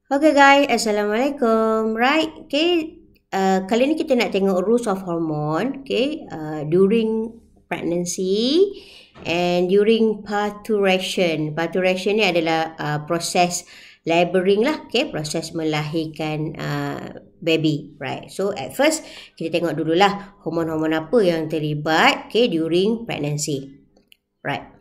Okay guys, Assalamualaikum. Right, okay. Kali ni kita nak tengok rules of hormone, okay, during pregnancy and during parturition. Parturition ni adalah proses laboring lah, okay, proses melahirkan baby, right. So at first kita tengok dululah hormon-hormon apa yang terlibat, okay, during pregnancy, right.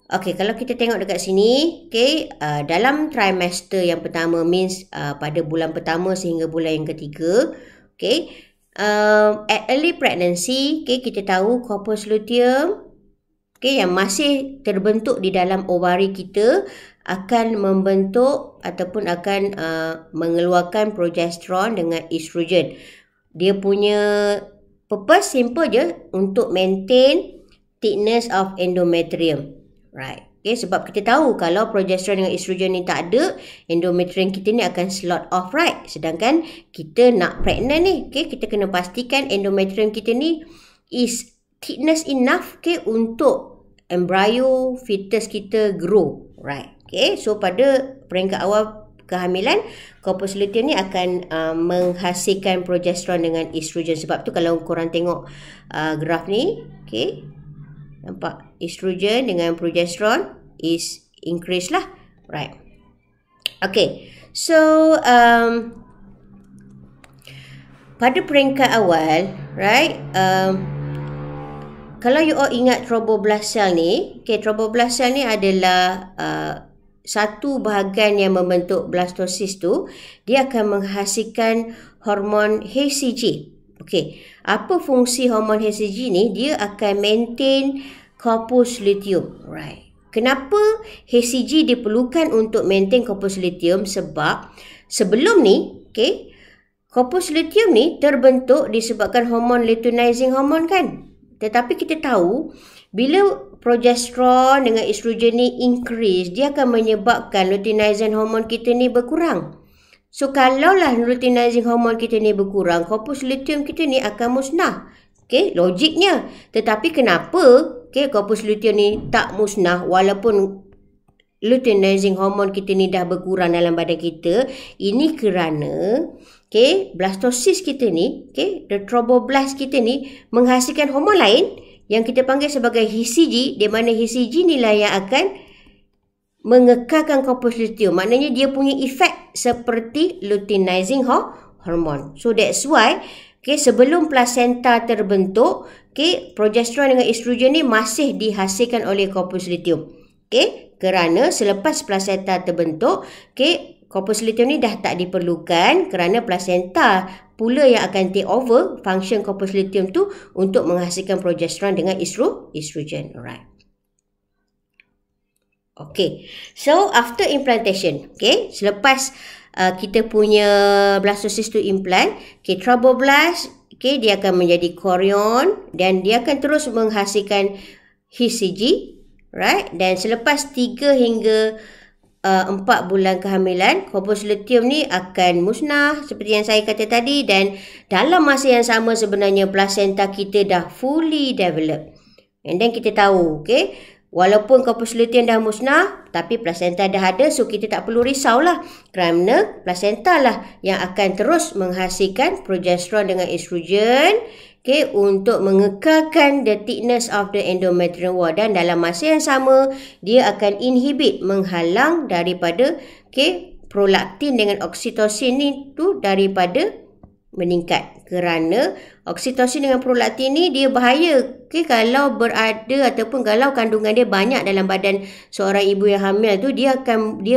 Okay, kalau kita tengok dekat sini, okay, dalam trimester yang pertama means pada bulan pertama sehingga bulan yang ketiga, okay, at early pregnancy, okay, kita tahu corpus luteum, okay, yang masih terbentuk di dalam ovari kita akan membentuk ataupun akan mengeluarkan progesteron dengan estrogen. Dia punya purpose simple je untuk maintain thickness of endometrium. Right. Okay, sebab kita tahu kalau progesteron dengan estrogen ni tak ada, endometrium kita ni akan slot off, right. Sedangkan kita nak pregnant ni, okay, kita kena pastikan endometrium kita ni is thickness enough, okay, untuk embryo fetus kita grow, right. Okay, so pada peringkat awal kehamilan, corpus luteum ni akan menghasilkan progesteron dengan estrogen. Sebab tu kalau korang tengok graf ni, okay, nampak estrogen dengan progesteron is increase lah, right. Okay, so pada peringkat awal, right, kalau you all ingat thromboblast cell ni, okay, thromboblast cell ni adalah satu bahagian yang membentuk blastosis tu, dia akan menghasilkan hormon HCG. Okey, apa fungsi hormon HCG ni? Dia akan maintain corpus luteum, right. Kenapa HCG diperlukan untuk maintain corpus luteum? Sebab sebelum ni, okey, corpus luteum ni terbentuk disebabkan hormon luteinizing hormone kan. Tetapi kita tahu bila progesteron dengan estrogen ni increase, dia akan menyebabkan luteinizing hormone kita ni berkurang. So, kalaulah luteinizing hormone kita ni berkurang, corpus luteum kita ni akan musnah. Okay, logiknya. Tetapi kenapa, okay, corpus luteum ni tak musnah walaupun luteinizing hormone kita ni dah berkurang dalam badan kita? Ini kerana, okay, blastosis kita ni, okay, the thromboblast kita ni menghasilkan hormon lain yang kita panggil sebagai HCG, di mana HCG ni lah yang akan mengekalkan corpus luteum. Maknanya dia punya efek seperti luteinizing hormone. So that's why, okay, sebelum placenta terbentuk, okay, progesteron dengan estrogen ni masih dihasilkan oleh corpus luteum. Okay, kerana selepas placenta terbentuk, okay, corpus luteum ni dah tak diperlukan kerana placenta pula yang akan take over function corpus luteum tu untuk menghasilkan progesteron dengan estrogen. Alright. Okay, so after implantation, okay, selepas kita punya blastosis tu implant, okay, thromboblast, okay, dia akan menjadi chorion dan dia akan terus menghasilkan HCG, right, dan selepas 3 hingga 4 bulan kehamilan, corpus luteum ni akan musnah seperti yang saya kata tadi, dan dalam masa yang sama sebenarnya placenta kita dah fully developed. And then kita tahu, okay, walaupun corpus luteum dah musnah, tapi placenta dah ada, so kita tak perlu risaulah kerana placenta lah yang akan terus menghasilkan progesteron dengan estrogen, okay, untuk mengekalkan the thickness of the endometrium wall, dan dalam masa yang sama dia akan inhibit, menghalang daripada, okay, prolaktin dengan oksitosin ni tu daripada meningkat, kerana oksitosin dengan prolaktin ni dia bahaya, okay, kalau berada ataupun kalau kandungan dia banyak dalam badan seorang ibu yang hamil tu, dia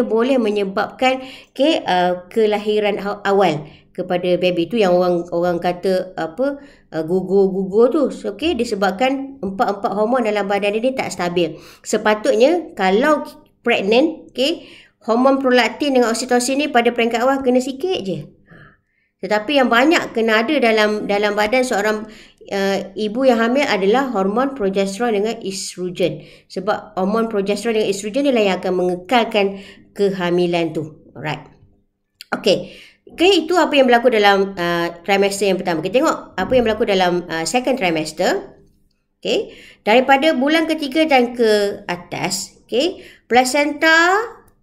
boleh menyebabkan, okay, kelahiran awal kepada baby tu yang orang kata apa, gugur tu. So, okay, disebabkan empat hormon dalam badan dia ni tak stabil. Sepatutnya kalau pregnant, okay, hormon prolaktin dengan oksitosin ni pada peringkat awal kena sikit je. Tetapi yang banyak kena ada dalam badan seorang ibu yang hamil adalah hormon progesteron dengan estrogen. Sebab hormon progesteron dengan estrogen inilah yang akan mengekalkan kehamilan tu. Alright. Okay. Okay, itu apa yang berlaku dalam trimester yang pertama. Kita tengok apa yang berlaku dalam second trimester. Okay. Daripada bulan ketiga dan ke atas, okay, placenta,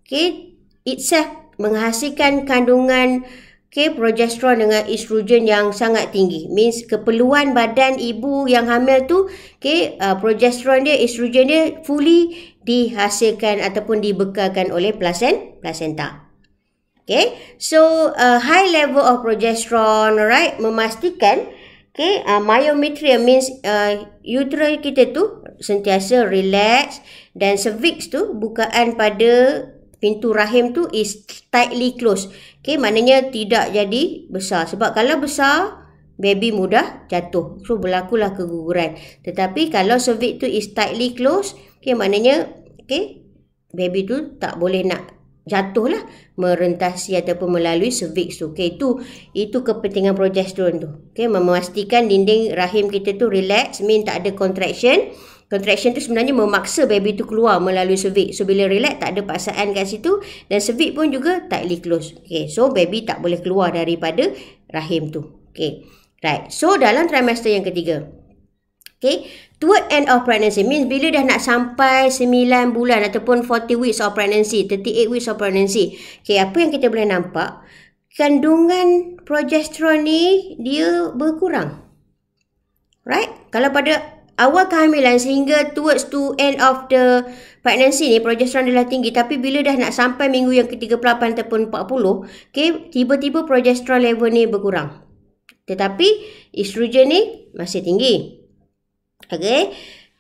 okay, itself menghasilkan kandungan progesteron dengan estrogen yang sangat tinggi. Means keperluan badan ibu yang hamil tu progesteron dia, estrogen dia fully dihasilkan ataupun dibekalkan oleh placenta. Okay, so high level of progesterone, alright, memastikan myometrium means uterus kita tu sentiasa relax dan cervix tu, bukaan pada pintu rahim tu is tightly closed. Maknanya tidak jadi besar. Sebab kalau besar, baby mudah jatuh. So, berlakulah keguguran. Tetapi kalau cervix tu is tightly closed, maknanya baby tu tak boleh nak jatuh lah, merentasi ataupun melalui cervix tu. Itu kepentingan progesteron tu. Memastikan dinding rahim kita tu relax, mean tak ada contraction. Contraction tu sebenarnya memaksa baby tu keluar melalui cervix. So, bila relax, tak ada paksaan kat situ. Dan cervix pun juga tightly close. So, baby tak boleh keluar daripada rahim tu. Right. So, dalam trimester yang ketiga. Toward end of pregnancy means bila dah nak sampai 9 bulan ataupun 40 weeks of pregnancy, 38 weeks of pregnancy. Apa yang kita boleh nampak? Kandungan progesteron ni dia berkurang. Right? Kalau pada awal kehamilan sehingga towards to end of the pregnancy ni progesteron adalah tinggi, tapi bila dah nak sampai minggu yang ke-38 ataupun 40, tiba-tiba progesteron level ni berkurang. Tetapi estrogen ni masih tinggi.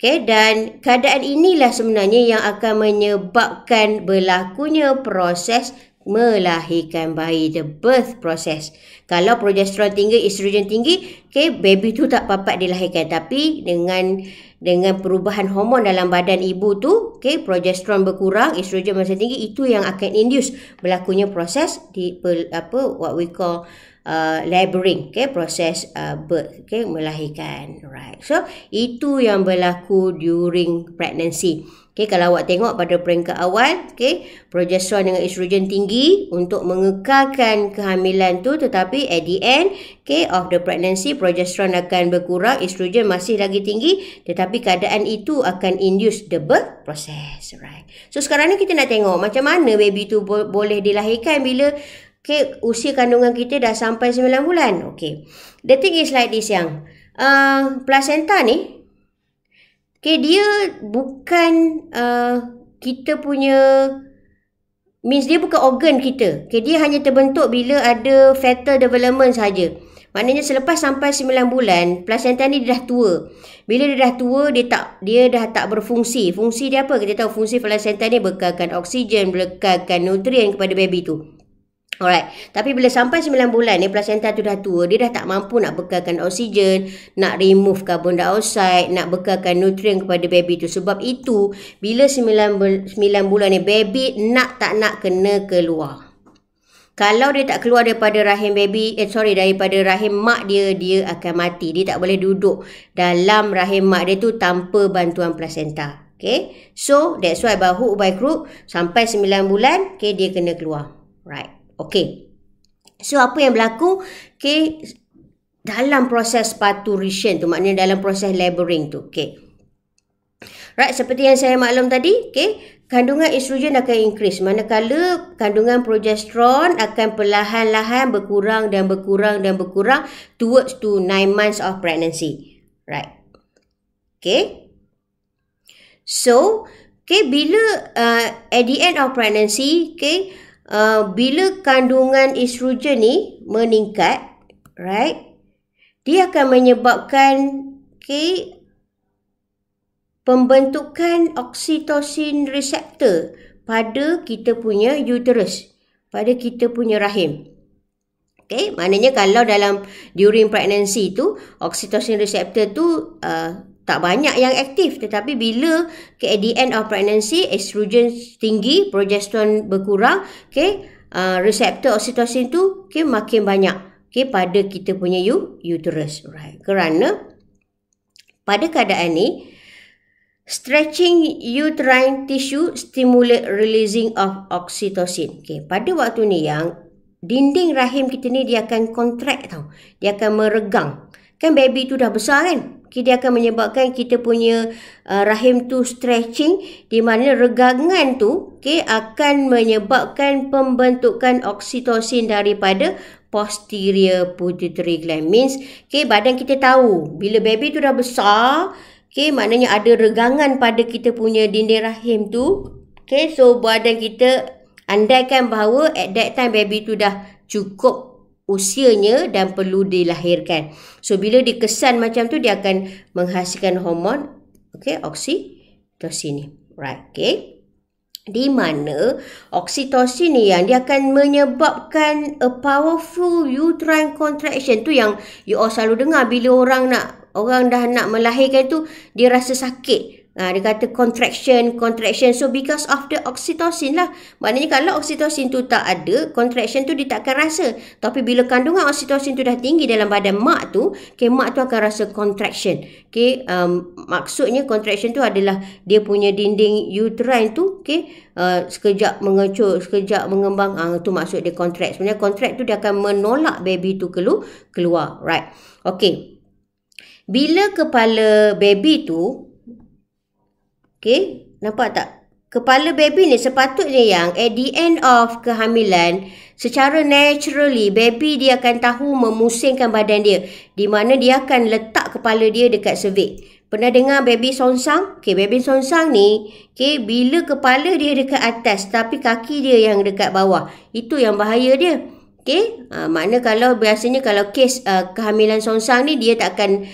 Dan keadaan inilah sebenarnya yang akan menyebabkan berlakunya proses melahirkan bayi, the birth process. Kalau progesteron tinggi, estrogen tinggi, baby tu tak dapat dilahirkan. Tapi dengan perubahan hormon dalam badan ibu tu, progesteron berkurang, estrogen masih tinggi, itu yang akan induce berlakunya proses what we call laboring, proses birth, melahirkan. Right. So, itu yang berlaku during pregnancy. Kalau awak tengok pada peringkat awal, progesteron dengan estrogen tinggi untuk mengekalkan kehamilan tu, tetapi at the end of the pregnancy, progesteron akan berkurang, estrogen masih lagi tinggi, tetapi keadaan itu akan induce the birth process. Right. So, sekarang ni kita nak tengok macam mana baby tu boleh dilahirkan bila usia kandungan kita dah sampai 9 bulan. The thing is like this yang placenta ni, dia bukan kita punya, means dia bukan organ kita. Dia hanya terbentuk bila ada fetal development saja. Maknanya selepas sampai 9 bulan, placenta ni dah tua. Bila dia dah tua, dia dah tak berfungsi. Fungsi dia apa? Kita tahu fungsi placenta ni bekalkan oksigen, bekalkan nutrien kepada baby tu. Alright. Tapi bila sampai 9 bulan ni, placenta tu dah tua, dia dah tak mampu nak bekalkan oksigen, nak remove carbon dioxide, nak bekalkan nutrien kepada baby tu. Sebab itu, bila 9 bulan ni, baby nak tak nak kena keluar. Kalau dia tak keluar daripada rahim daripada rahim mak dia, dia akan mati. Dia tak boleh duduk dalam rahim mak dia tu tanpa bantuan placenta. So, that's why by hook by crook, sampai 9 bulan, dia kena keluar. Right. So, apa yang berlaku dalam proses parturition tu, maknanya dalam proses laboring tu. Right, seperti yang saya maklum tadi, kandungan estrogen akan increase, manakala kandungan progesteron akan perlahan-lahan berkurang dan berkurang dan berkurang towards to 9 months of pregnancy. Right. So, bila at the end of pregnancy, bila kandungan estrogen ni meningkat, right, dia akan menyebabkan pembentukan oksitosin reseptor pada kita punya uterus, pada kita punya rahim. Maknanya kalau during pregnancy tu, oksitosin reseptor tu tak banyak yang aktif, tetapi bila at the end of pregnancy, estrogen tinggi, progesteron berkurang, reseptor oksitosin tu makin banyak pada kita punya uterus. Right. Kerana pada keadaan ni, stretching uterine tissue stimulate releasing of oxytocin. Pada waktu ni yang dinding rahim kita ni dia akan contract tau. Dia akan meregang. Kan baby tu dah besar kan? dia akan menyebabkan kita punya rahim tu stretching, di mana regangan tu akan menyebabkan pembentukan oksitosin daripada posterior pituitary gland. Means badan kita tahu bila baby tu dah besar, maknanya ada regangan pada kita punya dinding rahim tu. So badan kita andaikan bahawa at that time baby tu dah cukup usianya dan perlu dilahirkan. So bila dikesan macam tu, dia akan menghasilkan hormon oksitosin ni. Right, di mana oksitosin ni yang dia akan menyebabkan a powerful uterine contraction. Tu yang you all selalu dengar bila orang dah nak melahirkan tu, dia rasa sakit. Dia kata contraction. So because of the oxytocin lah. Maknanya kalau oxytocin tu tak ada, contraction tu dia takkan rasa. Tapi bila kandungan oxytocin tu dah tinggi dalam badan mak tu, mak tu akan rasa contraction. Maksudnya contraction tu adalah dia punya dinding uterine tu sekejap mengecut, sekejap mengembang. Tu maksud dia contract. Sebenarnya contract tu dia akan menolak baby tu keluar. Right. Bila kepala baby tu, nampak tak? Kepala baby ni sepatutnya yang at the end of kehamilan, secara naturally baby dia akan tahu memusingkan badan dia, di mana dia akan letak kepala dia dekat cervix. Pernah dengar baby songsang? Baby songsang ni, bila kepala dia dekat atas tapi kaki dia yang dekat bawah, itu yang bahaya dia. Makna biasanya kalau kes kehamilan songsang ni, dia tak akan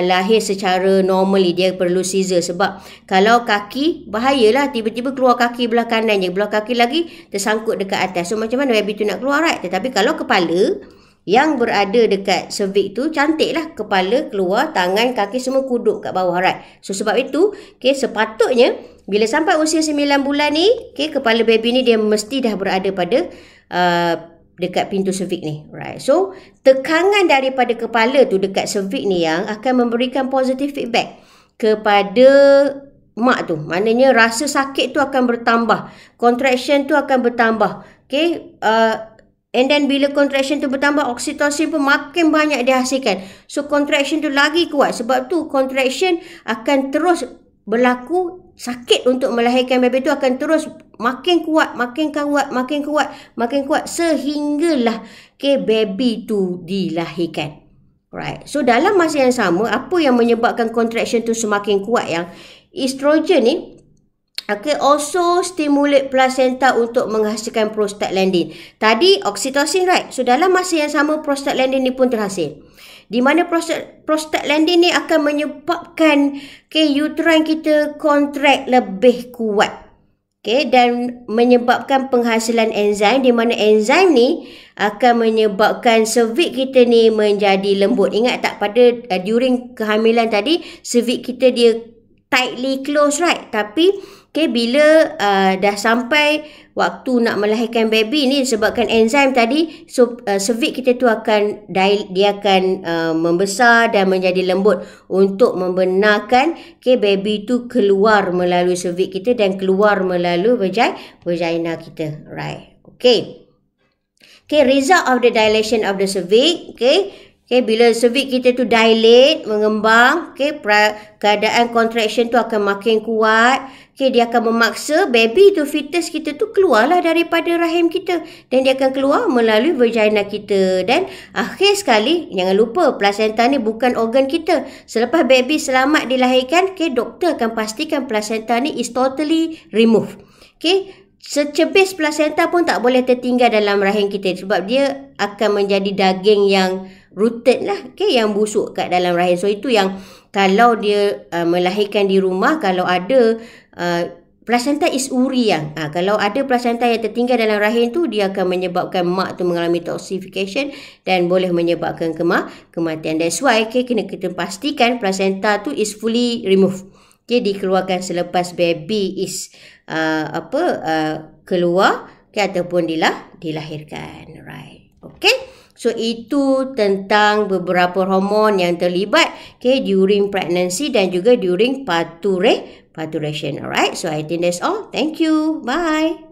lahir secara normally, dia perlu caesar. Sebab kalau kaki, bahayalah tiba-tiba keluar kaki belah kanan je, belah kaki lagi tersangkut dekat atas. So macam mana baby tu nak keluar, right? Tetapi kalau kepala yang berada dekat cervix tu, cantiklah kepala keluar, tangan, kaki semua kuduk kat bawah, right? So sebab itu sepatutnya bila sampai usia 9 bulan ni, kepala baby ni dia mesti dah berada pada dekat pintu cervix ni, right? So tekangan daripada kepala tu dekat cervix ni yang akan memberikan positive feedback kepada mak tu. Maknanya rasa sakit tu akan bertambah, contraction tu akan bertambah. And then bila contraction tu bertambah, oksitosin pun makin banyak dihasilkan. So contraction tu lagi kuat. Sebab tu contraction akan terus berlaku. Sakit untuk melahirkan baby tu akan terus makin kuat sehinggalah baby tu dilahirkan. Right. So dalam masa yang sama, apa yang menyebabkan contraction tu semakin kuat? Yang estrogen ni also stimulate placenta untuk menghasilkan prostaglandin. Tadi oksitosin, right? So dalam masa yang sama prostaglandin ni pun terhasil. Di mana prostaglandin ni akan menyebabkan uterine kita contract lebih kuat. Dan menyebabkan penghasilan enzim, di mana enzim ni akan menyebabkan cervix kita ni menjadi lembut. Ingat tak pada during kehamilan tadi, cervix kita dia tightly close, right? Tapi bila dah sampai waktu nak melahirkan baby ni, disebabkan enzim tadi, so cervix kita tu akan membesar dan menjadi lembut untuk membenarkan baby tu keluar melalui cervix kita dan keluar melalui vagina kita, right? Result of the dilation of the cervix, bila cervix kita tu dilate, mengembang, keadaan contraction tu akan makin kuat. Dia akan memaksa baby tu, fetus kita tu keluarlah daripada rahim kita. Dan dia akan keluar melalui vagina kita. Dan akhir sekali, jangan lupa placenta ni bukan organ kita. Selepas baby selamat dilahirkan, doktor akan pastikan placenta ni is totally removed. Secebis placenta pun tak boleh tertinggal dalam rahim kita. Sebab dia akan menjadi daging yang rooted lah, yang busuk kat dalam rahim. So itu yang kalau dia melahirkan di rumah, kalau ada placenta is uri yang kalau ada placenta yang tertinggal dalam rahim tu, dia akan menyebabkan mak tu mengalami toxification dan boleh menyebabkan kematian. That's why kena kita pastikan placenta tu is fully removed. Dikeluarkan selepas baby is keluar ataupun dilahirkan, right? So itu tentang beberapa hormon yang terlibat during pregnancy dan juga during parturition. Alright, so I think that's all. Thank you. Bye.